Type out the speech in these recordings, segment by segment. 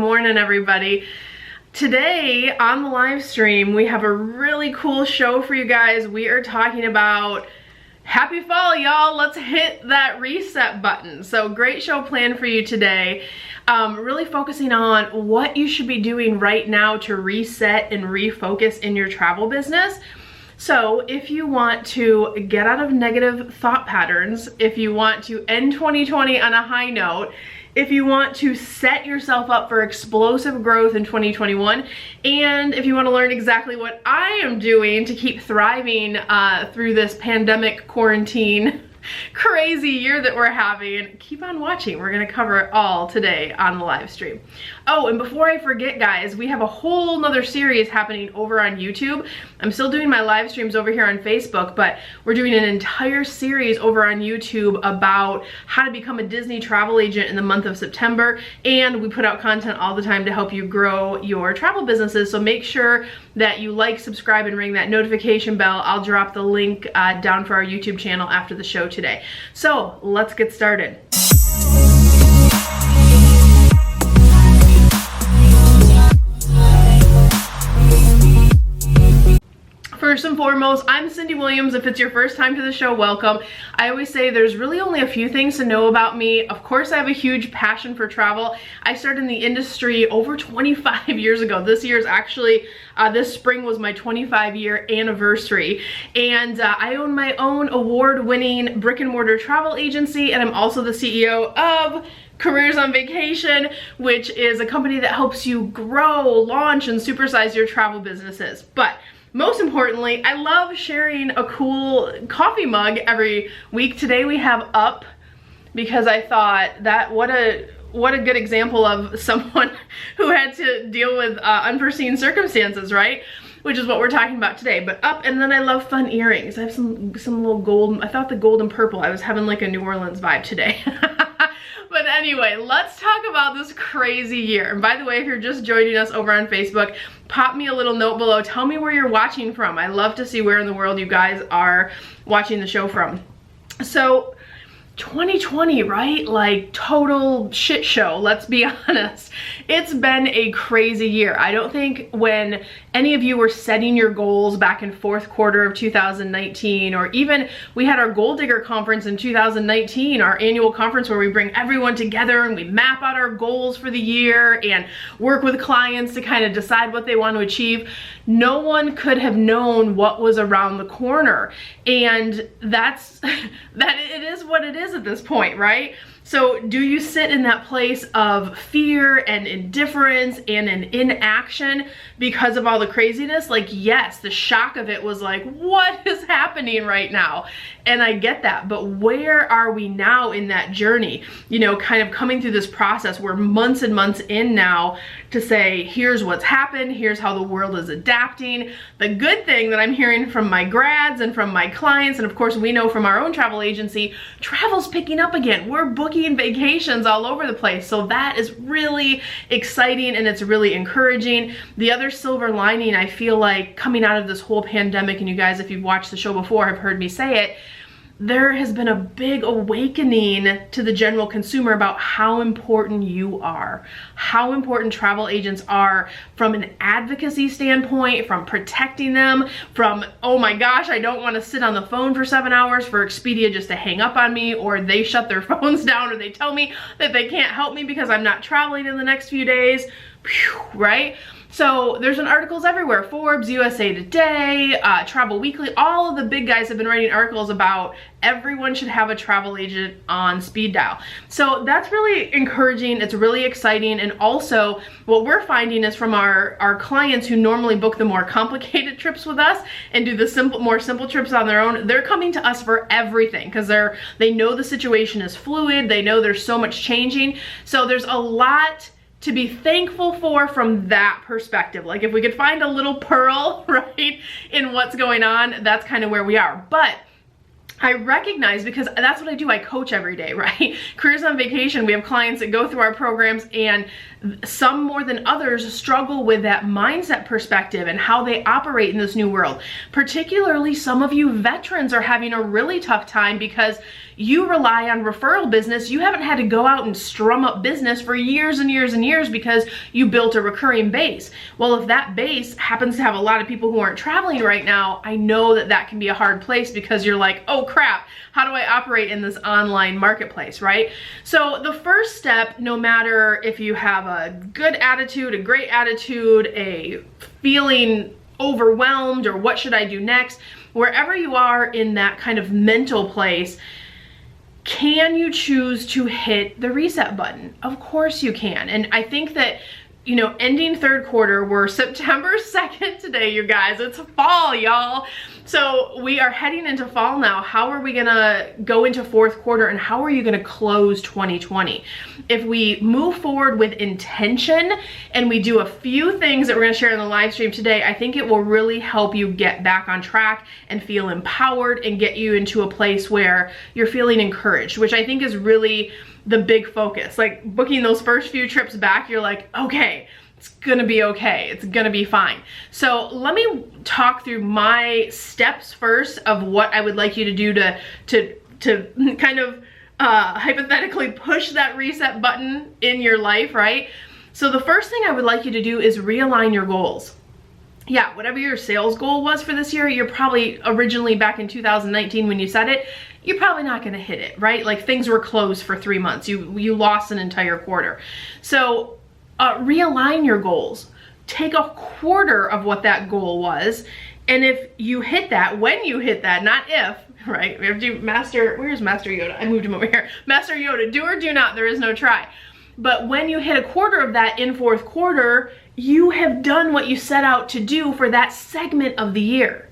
morning, everybody. Today on the live stream, we have a really cool show for you guys. We are talking about happy fall, y'all. Let's hit that reset button. So great show planned for you today. Really focusing on what you should be doing right now to reset and refocus in your travel business. So if you want to get out of negative thought patterns, if you want to end 2020 on a high note, if you want to set yourself up for explosive growth in 2021, and if you want to learn exactly what I am doing to keep thriving through this pandemic quarantine crazy year that we're having, keep on watching. We're gonna cover it all today on the live stream. Oh, and before I forget, guys, we have a whole nother series happening over on YouTube. I'm still doing my live streams over here on Facebook, but we're doing an entire series over on YouTube about how to become a Disney travel agent in the month of September, and we put out content all the time to help you grow your travel businesses. So make sure that you like, subscribe, and ring that notification bell. I'll drop the link down for our YouTube channel after the show today. So let's get started. First and foremost, I'm Cyndi Williams. If it's your first time to the show, welcome. I always say there's really only a few things to know about me. Of course, I have a huge passion for travel. I started in the industry over 25 years ago. This year's actually, this spring was my 25-year anniversary. And I own my own award-winning brick and mortar travel agency, and I'm also the CEO of Careers on Vacation, which is a company that helps you grow, launch, and supersize your travel businesses. But most importantly, I love sharing a cool coffee mug every week. Today we have Up, because I thought that what a good example of someone who had to deal with unforeseen circumstances, right? Which is what we're talking about today. But Up, and then I love fun earrings. I have some little gold. I thought the gold and purple, I was having like a New Orleans vibe today. But anyway, let's talk about this crazy year. And by the way, if you're just joining us over on Facebook, pop me a little note below. Tell me where you're watching from. I love to see where in the world you guys are watching the show from. So 2020, right? Like total shit show, let's be honest. It's been a crazy year. I don't think when any of you were setting your goals back in fourth quarter of 2019, or even we had our Goal Digger conference in 2019, our annual conference where we bring everyone together and we map out our goals for the year and work with clients to kind of decide what they want to achieve. No one could have known what was around the corner. And that it is what it is at this point, right? So do you sit in that place of fear and indifference and an inaction because of all the craziness? Like, yes, the shock of it was like, what is happening right now? And I get that, but where are we now in that journey? You know, kind of coming through this process. We're months and months in now to say, here's what's happened, here's how the world is adapting. The good thing that I'm hearing from my grads and from my clients, and of course we know from our own travel agency, travel's picking up again. We're booking vacations all over the place. So that is really exciting and it's really encouraging. The other silver lining, I feel like, coming out of this whole pandemic, and you guys, if you've watched the show before, have heard me say it, there has been a big awakening to the general consumer about how important you are, how important travel agents are from an advocacy standpoint, from protecting them, from, oh my gosh, I don't want to sit on the phone for 7 hours for Expedia just to hang up on me, or they shut their phones down, or they tell me that they can't help me because I'm not traveling in the next few days. Whew, right? So there's articles everywhere. Forbes, USA Today, Travel Weekly, all of the big guys have been writing articles about everyone should have a travel agent on speed dial. So that's really encouraging. It's really exciting. And also what we're finding is from our clients who normally book the more complicated trips with us and do the more simple trips on their own, they're coming to us for everything because they know the situation is fluid. They know there's so much changing. So there's a lot to be thankful for from that perspective. Like if we could find a little pearl, right, in what's going on, that's kind of where we are. But I recognize, because that's what I do, I coach every day, right? Careers on Vacation, we have clients that go through our programs, and some more than others struggle with that mindset perspective and how they operate in this new world. Particularly some of you veterans are having a really tough time because You rely on referral business. You haven't had to go out and strum up business for years and years and years because you built a recurring base. Well, if that base happens to have a lot of people who aren't traveling right now, I know that that can be a hard place because you're like, oh crap, how do I operate in this online marketplace, right? So the first step, no matter if you have a good attitude, a great attitude, a feeling overwhelmed, or what should I do next, wherever you are in that kind of mental place, can you choose to hit the reset button? Of course you can. And I think that, you know, ending third quarter, we're September 2nd today, you guys. It's fall, y'all. So we are heading into fall now. How are we gonna go into fourth quarter, and how are you gonna close 2020? If we move forward with intention and we do a few things that we're gonna share in the live stream today, I think it will really help you get back on track and feel empowered and get you into a place where you're feeling encouraged, which I think is really the big focus. Like booking those first few trips back, you're like, okay, it's gonna be okay, it's gonna be fine. So let me talk through my steps first of what I would like you to do to kind of hypothetically push that reset button in your life, right? So the first thing I would like you to do is realign your goals. Yeah, whatever your sales goal was for this year, you're probably originally back in 2019 when you set it, you're probably not gonna hit it, right? Like things were closed for 3 months. You lost an entire quarter. So realign your goals. Take a quarter of what that goal was, and if you hit that, when you hit that, not if, right? We have to do Master, where's Master Yoda? I moved him over here. Master Yoda, do or do not, there is no try. But when you hit a quarter of that in fourth quarter, you have done what you set out to do for that segment of the year.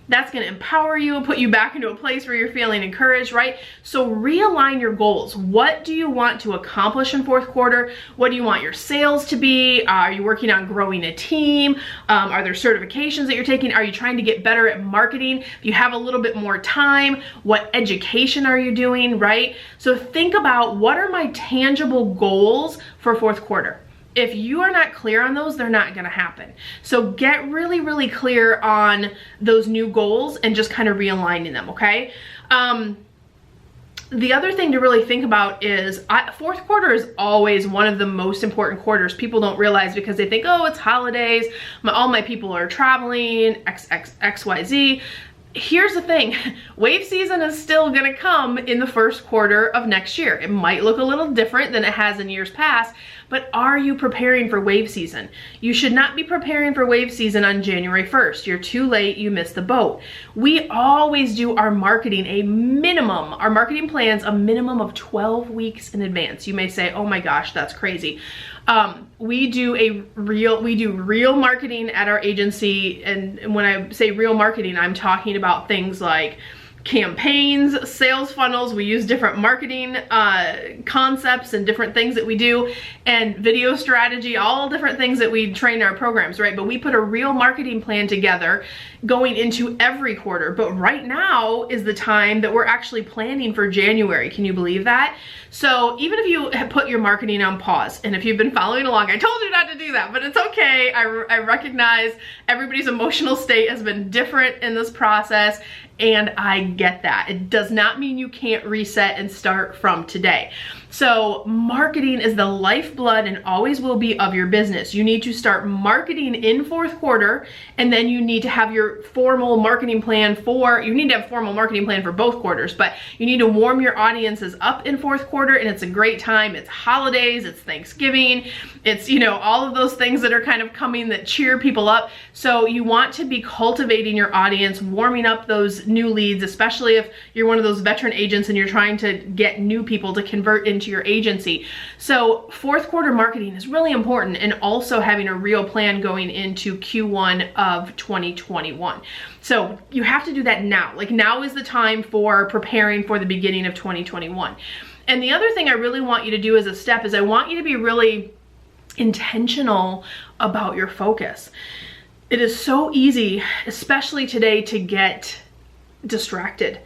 That's gonna empower you and put you back into a place where you're feeling encouraged, right? So realign your goals. What do you want to accomplish in fourth quarter? What do you want your sales to be? Are you working on growing a team? Are there certifications that you're taking? Are you trying to get better at marketing? If you have a little bit more time, what education are you doing, right? So think about, what are my tangible goals for fourth quarter? If you are not clear on those, they're not gonna happen. So get really, really clear on those new goals and just kind of realigning them, okay? The other thing to really think about is fourth quarter is always one of the most important quarters. People don't realize because they think, oh, it's holidays, all my people are traveling, XYZ. Here's the thing, wave season is still gonna come in the first quarter of next year. It might look a little different than it has in years past, but are you preparing for wave season? You should not be preparing for wave season on January 1st. You're too late, you missed the boat. We always do our marketing our marketing plans a minimum of 12 weeks in advance. You may say, oh my gosh, that's crazy. We do real marketing at our agency, and when I say real marketing, I'm talking about things like campaigns, sales funnels. We use different marketing concepts and different things that we do, and video strategy, all different things that we train our programs, right? But we put a real marketing plan together going into every quarter. But right now is the time that we're actually planning for January. Can you believe that? So even if you have put your marketing on pause, and if you've been following along, I told you not to do that, but it's okay. I recognize everybody's emotional state has been different in this process, and I get that. It does not mean you can't reset and start from today. So marketing is the lifeblood and always will be of your business. You need to start marketing in fourth quarter, and then you need to have your formal marketing plan you need to have a formal marketing plan for both quarters, but you need to warm your audiences up in fourth quarter, and it's a great time. It's holidays, it's Thanksgiving, it's, you know, all of those things that are kind of coming that cheer people up. So you want to be cultivating your audience, warming up those new leads, especially if you're one of those veteran agents and you're trying to get new people to convert into your agency. So fourth quarter marketing is really important, and also having a real plan going into Q1 of 2021. So you have to do that now. Like, now is the time for preparing for the beginning of 2021. And the other thing I really want you to do as a step is I want you to be really intentional about your focus. It is so easy, especially today, to get distracted.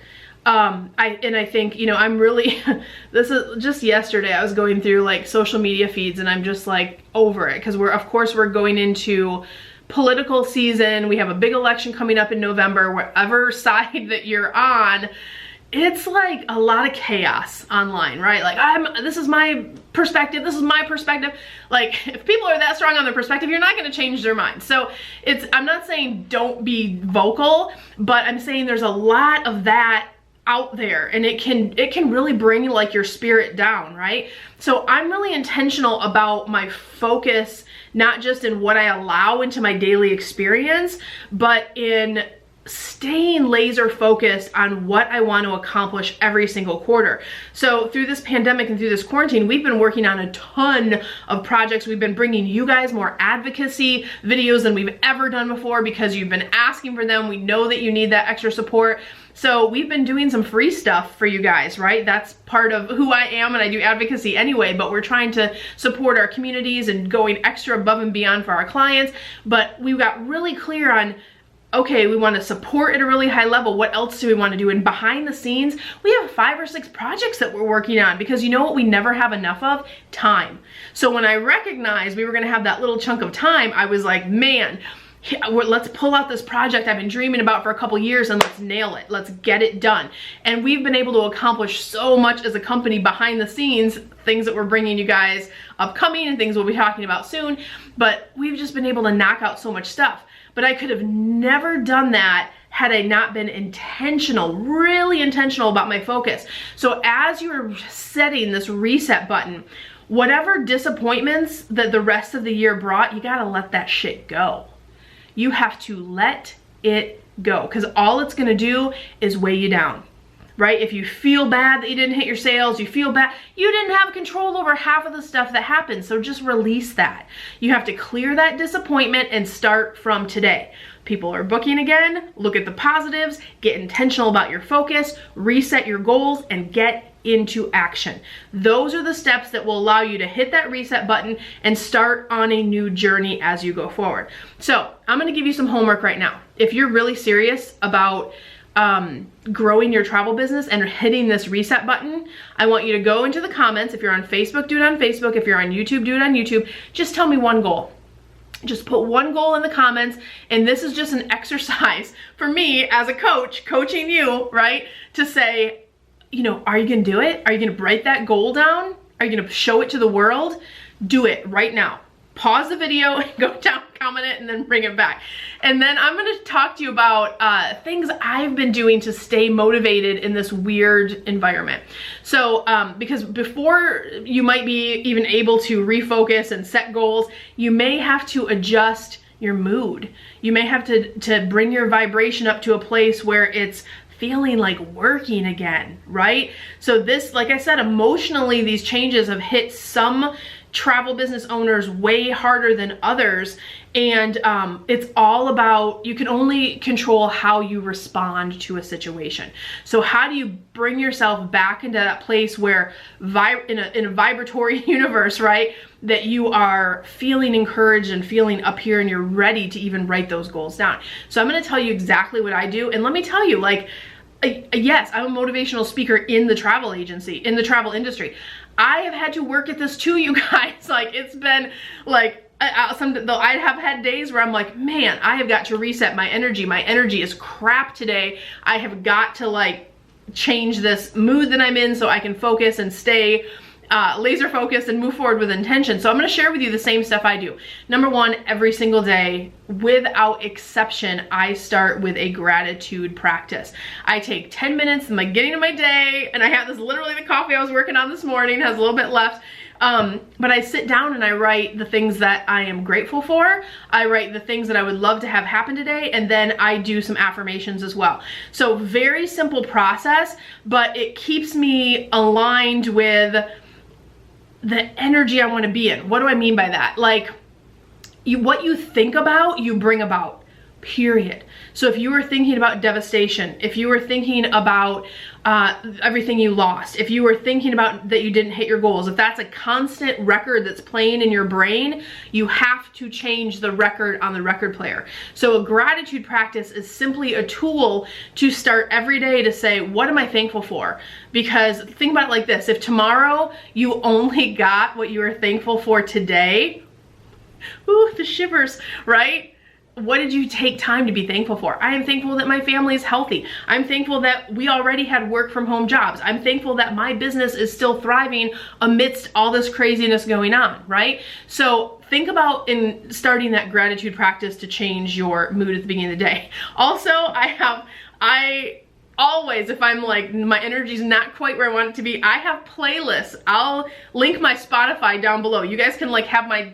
I think, you know, I'm really, this is just yesterday, I was going through like social media feeds, and I'm just like over it, because of course we're going into political season. We have a big election coming up in November. Whatever side that you're on, it's like a lot of chaos online, right? Like this is my perspective, this is my perspective. Like if people are that strong on their perspective, you're not gonna change their mind. So I'm not saying don't be vocal, but I'm saying there's a lot of that out there, and it can really bring like your spirit down, right? So I'm really intentional about my focus, not just in what I allow into my daily experience, but in staying laser focused on what I want to accomplish every single quarter. So through this pandemic and through this quarantine, we've been working on a ton of projects. We've been bringing you guys more advocacy videos than we've ever done before because you've been asking for them. We know that you need that extra support. So we've been doing some free stuff for you guys, right? That's part of who I am, and I do advocacy anyway, but we're trying to support our communities and going extra above and beyond for our clients. But we got really clear on, okay, we want to support at a really high level. What else do we want to do? And behind the scenes, we have 5 or 6 projects that we're working on, because you know what we never have enough of? Time. So when I recognized we were going to have that little chunk of time, I was like, man, let's pull out this project I've been dreaming about for a couple years and let's nail it. Let's get it done. And we've been able to accomplish so much as a company behind the scenes, things that we're bringing you guys upcoming and things we'll be talking about soon. But we've just been able to knock out so much stuff. But I could have never done that had I not been intentional, really intentional about my focus. So as you're setting this reset button, whatever disappointments that the rest of the year brought, you gotta let that shit go. You have to let it go, because all it's gonna do is weigh you down, right? If you feel bad that you didn't hit your sales, you feel bad, you didn't have control over half of the stuff that happened, so just release that. You have to clear that disappointment and start from today. People are booking again, look at the positives, get intentional about your focus, reset your goals, and get into action. Those are the steps that will allow you to hit that reset button and start on a new journey as you go forward. So I'm gonna give you some homework right now. If you're really serious about growing your travel business and hitting this reset button, I want you to go into the comments. If you're on Facebook, do it on Facebook. If you're on YouTube, do it on YouTube. Just tell me one goal. Just put one goal in the comments, and this is just an exercise for me as a coach, coaching you, right? To say, you know, are you gonna do it? Are you gonna write that goal down? Are you gonna show it to the world? Do it right now. Pause the video and go down, comment it, and then bring it back. And then I'm gonna talk to you about things I've been doing to stay motivated in this weird environment. So, because before you might be even able to refocus and set goals, you may have to adjust your mood. You may have to bring your vibration up to a place where it's feeling like working again, right? So this, like I said, emotionally, these changes have hit some travel business owners way harder than others. And it's all about, you can only control how you respond to a situation. So how do you bring yourself back into that place where in a vibratory universe, right? That you are feeling encouraged and feeling up here and you're ready to even write those goals down. So I'm gonna tell you exactly what I do. And let me tell you, like, yes, I'm a motivational speaker in the travel agency, in the travel industry. I have had to work at this too, you guys. Like, it's been like, I have had days where I'm like, man, I have got to reset my energy. My energy is crap today. I have got to like change this mood that I'm in so I can focus and stay laser focused and move forward with intention. So I'm gonna share with you the same stuff I do. Number one, every single day, without exception, I start with a gratitude practice. I take 10 minutes in the beginning of my day, and I have this, literally the coffee I was working on this morning has a little bit left. But I sit down and I write the things that I am grateful for. I write the things that I would love to have happen today, and then I do some affirmations as well. So very simple process, but it keeps me aligned with the energy I want to be in. What do I mean by that? Like, what you think about, you bring about, period. So if you were thinking about devastation, if you were thinking about everything you lost, if you were thinking about that you didn't hit your goals, if that's a constant record that's playing in your brain, you have to change the record on the record player. So a gratitude practice is simply a tool to start every day to say, what am I thankful for? Because think about it like this: if tomorrow you only got what you were thankful for today, ooh, the shivers, right? what did you take time to be thankful for? I am thankful that my family is healthy. I'm thankful that we already had work from home jobs. I'm thankful that my business is still thriving amidst all this craziness going on, right? So think about in starting that gratitude practice to change your mood at the beginning of the day. Also, I always, if I'm like, my energy's not quite where I want it to be, I have playlists. I'll link my Spotify down below. You guys can like have my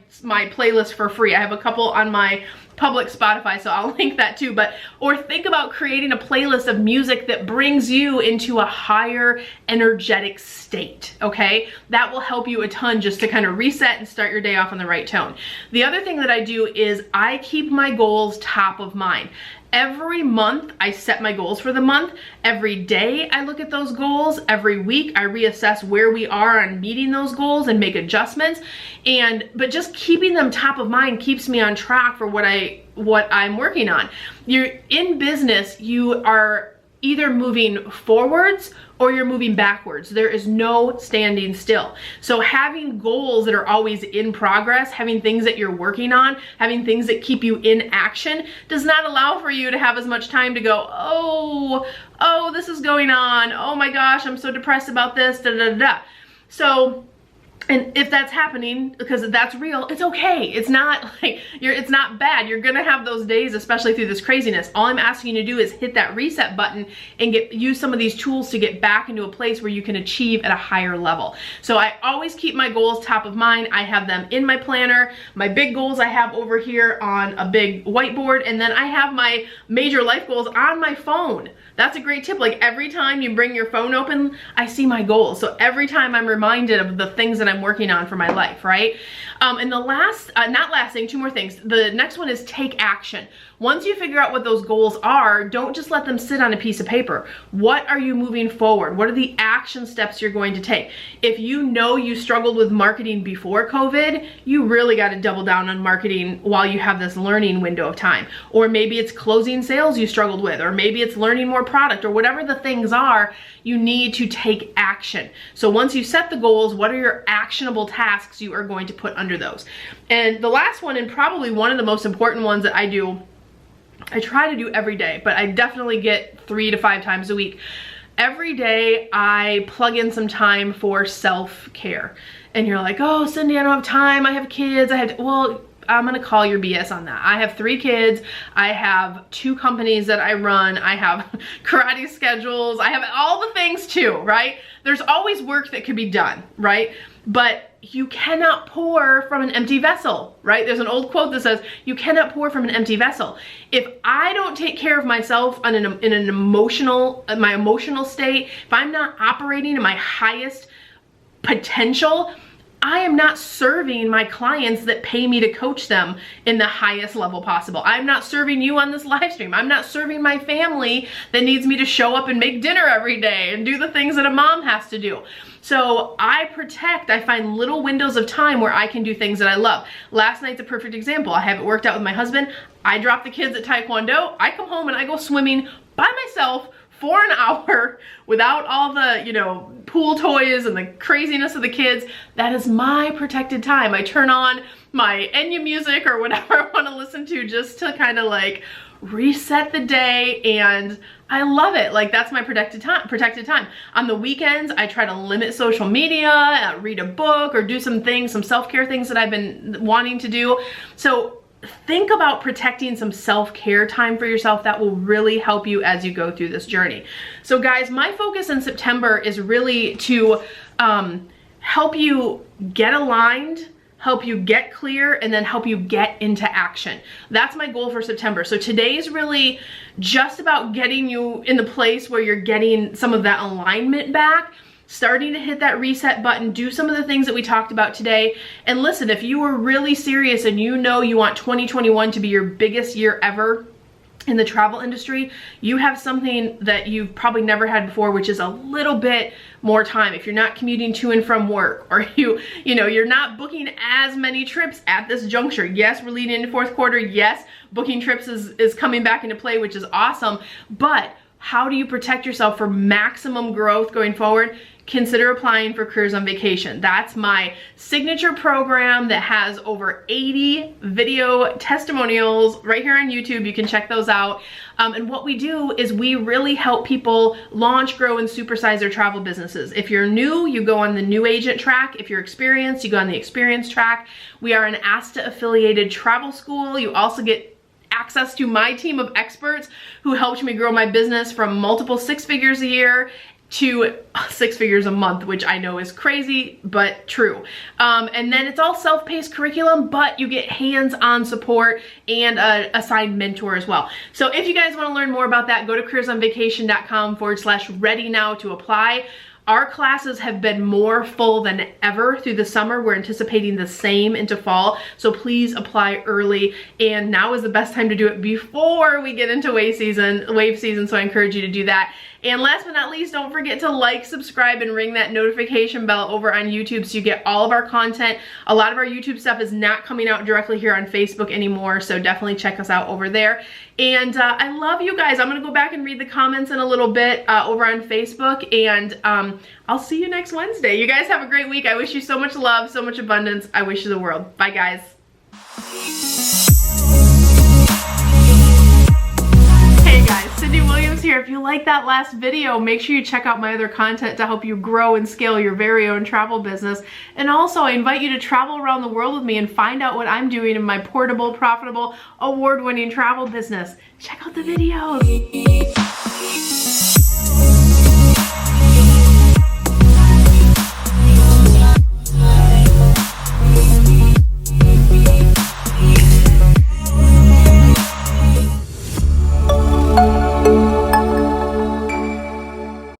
playlist for free. I have a couple on my public Spotify, so I'll link that too. Or think about creating a playlist of music that brings you into a higher energetic state, okay? That will help you a ton just to kind of reset and start your day off on the right tone. The other thing that I do is I keep my goals top of mind. Every month, I set my goals for the month. Every day, I look at those goals. Every week, I reassess where we are on meeting those goals and make adjustments. But just keeping them top of mind keeps me on track for what I'm working on. You're in business, you are either moving forwards or you're moving backwards. There is no standing still. So having goals that are always in progress, having things that you're working on, having things that keep you in action does not allow for you to have as much time to go, oh, this is going on. Oh my gosh, I'm so depressed about this, da da da. So, and if that's happening, because that's real, it's okay. It's not like, it's not bad. You're gonna have those days, especially through this craziness. All I'm asking you to do is hit that reset button and use some of these tools to get back into a place where you can achieve at a higher level. So I always keep my goals top of mind. I have them in my planner. My big goals I have over here on a big whiteboard, and then I have my major life goals on my phone. That's a great tip. Like every time you bring your phone open, I see my goals. So every time I'm reminded of the things that I'm working on for my life, right? And the last, not last thing, two more things. The next one is take action. Once you figure out what those goals are, don't just let them sit on a piece of paper. What are you moving forward? What are the action steps you're going to take? If you know you struggled with marketing before COVID, you really got to double down on marketing while you have this learning window of time. Or maybe it's closing sales you struggled with, or maybe it's learning more product, or whatever the things are, you need to take action. So once you set the goals, what are your actionable tasks you are going to put under those? And the last one, and probably one of the most important ones that I do, I try to do every day, but I definitely get 3 to 5 times a week. Every day I plug in some time for self-care. And you're like, oh, Cyndi, I don't have time. I have kids. Well, I'm gonna call your BS on that. I have 3 kids. I have 2 companies that I run. I have karate schedules. I have all the things too, right? There's always work that could be done, right? But you cannot pour from an empty vessel, right? There's an old quote that says, you cannot pour from an empty vessel. If I don't take care of myself in my emotional state, if I'm not operating in my highest potential, I am not serving my clients that pay me to coach them in the highest level possible. I'm not serving you on this live stream. I'm not serving my family that needs me to show up and make dinner every day and do the things that a mom has to do. So I find little windows of time where I can do things that I love. Last night's a perfect example. I have it worked out with my husband. I drop the kids at Taekwondo. I come home and I go swimming by myself for an hour without all the, pool toys and the craziness of the kids. That is my protected time. I turn on my Enya music or whatever I want to listen to just to kind of like reset the day, and I love it. Like, that's my protected time. On the weekends, I try to limit social media, read a book, or do some self-care things that I've been wanting to do. So think about protecting some self-care time for yourself. That will really help you as you go through this journey. So guys, my focus in September is really to help you get aligned, help you get clear, and then help you get into action. That's my goal for September. So today is really just about getting you in the place where you're getting some of that alignment back, starting to hit that reset button, do some of the things that we talked about today. And listen, if you are really serious and you know you want 2021 to be your biggest year ever in the travel industry, you have something that you've probably never had before, which is a little bit more time. If you're not commuting to and from work, or you're not booking as many trips at this juncture. Yes, we're leading into 4th quarter. Yes, booking trips is coming back into play, which is awesome. But how do you protect yourself for maximum growth going forward? consider applying for Careers on Vacation. That's my signature program that has over 80 video testimonials right here on YouTube. You can check those out. And what we do is we really help people launch, grow, and supersize their travel businesses. If you're new, you go on the new agent track. If you're experienced, you go on the experienced track. We are an ASTA affiliated travel school. You also get access to my team of experts who helped me grow my business from multiple 6 figures a year to 6 figures a month, which I know is crazy, but true. And then it's all self-paced curriculum, but you get hands-on support and an assigned mentor as well. So if you guys want to learn more about that, go to careersonvacation.com/ready now to apply. Our classes have been more full than ever through the summer. We're anticipating the same into fall, so please apply early. And now is the best time to do it before we get into wave season, so I encourage you to do that. And last but not least, don't forget to like, subscribe, and ring that notification bell over on YouTube so you get all of our content. A lot of our YouTube stuff is not coming out directly here on Facebook anymore, so definitely check us out over there. And I love you guys. I'm gonna go back and read the comments in a little bit over on Facebook, and I'll see you next Wednesday. You guys have a great week. I wish you so much love, so much abundance. I wish you the world. Bye, guys. Hey guys, Cyndi Williams here. If you like that last video, make sure you check out my other content to help you grow and scale your very own travel business. And also, I invite you to travel around the world with me and find out what I'm doing in my portable, profitable, award-winning travel business. Check out the videos.